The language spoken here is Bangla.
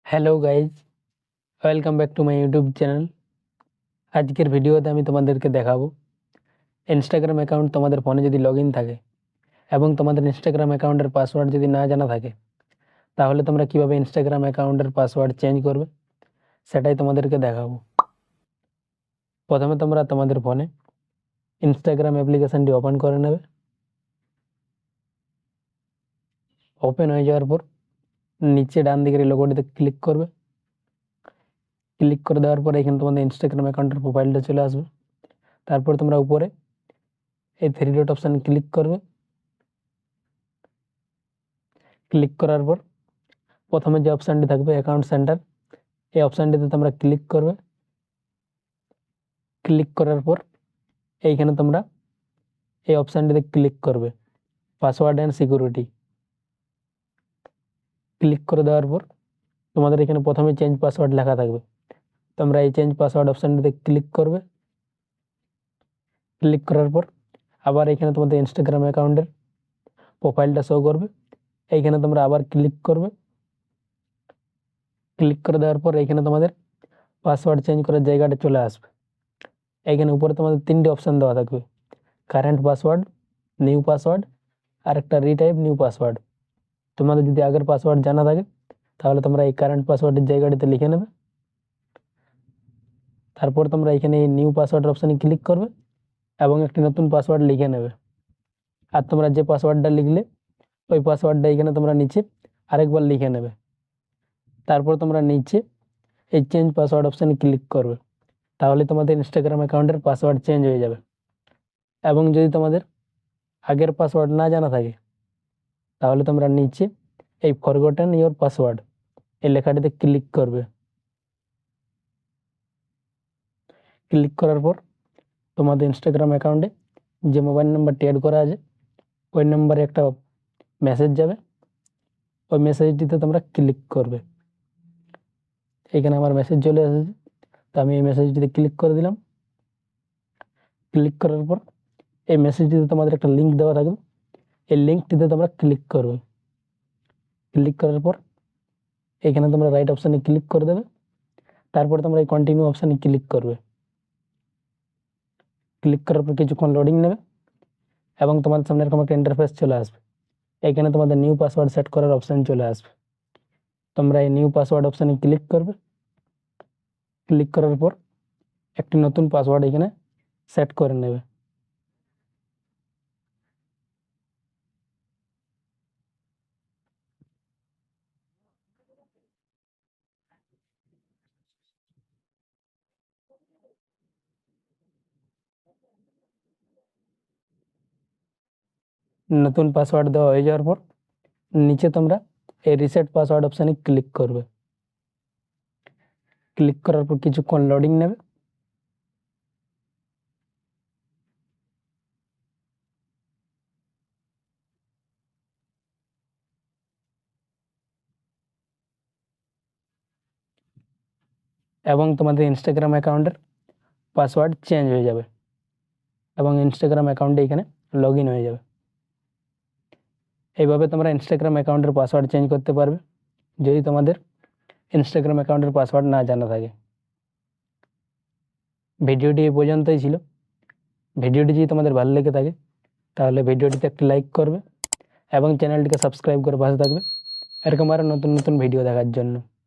Hello guys, welcome back to my YouTube channel. আজকের ভিডিওতে আমি তোমাদেরকে দেখাবো ইনস্টাগ্রাম অ্যাকাউন্ট তোমাদের ফোনে যদি লগ ইন থাকে এবং তোমাদের ইনস্টাগ্রাম অ্যাকাউন্টের পাসওয়ার্ড যদি না জানা থাকে, তাহলে তোমরা কিভাবে ইনস্টাগ্রাম অ্যাকাউন্টের পাসওয়ার্ড চেঞ্জ করবে সেটাই তোমাদেরকে দেখাবো। প্রথমে তোমরা তোমাদের ফোনে ইনস্টাগ্রাম অ্যাপ্লিকেশানটি ওপেন করে নেবে। ওপেন হয়ে যাওয়ার পর নিচে ডান দিকের লোগোটিতে ক্লিক করবে। ক্লিক করে দেওয়ার পরে এখানে তোমাদের ইনস্টাগ্রাম অ্যাকাউন্টের প্রোফাইলটা চলে আসবে। তারপর তোমরা উপরে এই থ্রি ডট অপশান ক্লিক করবে। ক্লিক করার পর প্রথমে যে অপশানটি থাকবে অ্যাকাউন্ট সেন্টার, এই অপশানটিতে তোমরা ক্লিক করবে। ক্লিক করার পর এইখানে তোমরা এই অপশানটিতে ক্লিক করবে পাসওয়ার্ড অ্যান্ড সিকিউরিটি। ক্লিক করে দেওয়ার পর তোমাদের এখানে প্রথমে চেঞ্জ পাসওয়ার্ড লেখা থাকবে, তোমরা এই চেঞ্জ পাসওয়ার্ড অপশানটিতে ক্লিক করবে। ক্লিক করার পর আবার এখানে তোমাদের ইনস্টাগ্রাম অ্যাকাউন্টের প্রোফাইলটা শো করবে, এইখানে তোমরা আবার ক্লিক করবে। ক্লিক করে দেওয়ার পর এইখানে তোমাদের পাসওয়ার্ড চেঞ্জ করার জায়গাটা চলে আসবে। এইখানে উপরে তোমাদের তিনটি অপশান দেওয়া থাকবে, কারেন্ট পাসওয়ার্ড, নিউ পাসওয়ার্ড আর একটা রিটাইপ নিউ পাসওয়ার্ড। তোমাদের যদি আগের পাসওয়ার্ড জানা থাকে তাহলে তোমরা এই কারেন্ট পাসওয়ার্ডের জায়গাটিতে লিখে নেবে। তারপর তোমরা এখানে এই নিউ পাসওয়ার্ডের অপশানে ক্লিক করবে এবং একটি নতুন পাসওয়ার্ড লিখে নেবে। আর তোমরা যে পাসওয়ার্ডটা লিখলে ওই পাসওয়ার্ডটা এখানে তোমরা নিচে আরেকবার লিখে নেবে। তারপর তোমরা নিচে এই চেঞ্জ পাসওয়ার্ড অপশানে ক্লিক করবে, তাহলে তোমাদের ইনস্টাগ্রাম অ্যাকাউন্টের পাসওয়ার্ড চেঞ্জ হয়ে যাবে। এবং যদি তোমাদের আগের পাসওয়ার্ড না জানা থাকে তাহলে তোমরা নিচে এই ফরগটেন ইওর পাসওয়ার্ড এই লেখাটিতে ক্লিক করবে। ক্লিক করার পর তোমাদের ইনস্টাগ্রাম অ্যাকাউন্টে যে মোবাইল নাম্বারটি অ্যাড করা আছে ওই নাম্বারে একটা মেসেজ যাবে, ওই মেসেজটিতে তোমরা ক্লিক করবে। এখানে আমার মেসেজ চলে এসেছে, তো আমি এই মেসেজটিতে ক্লিক করে দিলাম। ক্লিক করার পর এই মেসেজটিতে তোমাদের একটা লিঙ্ক দেওয়া থাকবে, এই লিঙ্কটিতে তোমরা ক্লিক করবে। ক্লিক করার পর এখানে তোমরা রাইট অপশানে ক্লিক করে দেবে। তারপর তোমরা এই কন্টিনিউ অপশানে ক্লিক করবে। ক্লিক করার পর কিছুক্ষণ লোডিং নেবে এবং তোমাদের সামনে এরকম একটা ইন্টারফেস চলে আসবে। এখানে তোমাদের নিউ পাসওয়ার্ড সেট করার অপশান চলে আসবে, তোমরা এই নিউ পাসওয়ার্ড অপশানে ক্লিক করবে। ক্লিক করার পর একটি নতুন পাসওয়ার্ড এখানে সেট করে নেবে। নতুন পাসওয়ার্ড দেওয়া হয়ে যাওয়ার পর নিচে তোমরা এই রিসেট পাসওয়ার্ড অপশানে ক্লিক করবে। ক্লিক করার পর কিছুক্ষণ লোডিং নেবে এবং তোমাদের ইনস্টাগ্রাম অ্যাকাউন্টের পাসওয়ার্ড চেঞ্জ হয়ে যাবে এবং ইনস্টাগ্রাম অ্যাকাউন্টে এখানে লগ ইন হয়ে যাবে। এইভাবে তোমরা ইনস্টাগ্রাম অ্যাকাউন্টের পাসওয়ার্ড চেঞ্জ করতে পারবে যদি তোমাদের ইনস্টাগ্রাম অ্যাকাউন্টের পাসওয়ার্ড না জানা থাকে। ভিডিওটি এই পর্যন্তই ছিল। ভিডিওটি যদি তোমাদের ভালো লেগে থাকে তাহলে ভিডিওটিতে একটি লাইক করবে এবং চ্যানেলটিকে সাবস্ক্রাইব করে পাশে থাকবে এরকম আরও নতুন নতুন ভিডিও দেখার জন্য।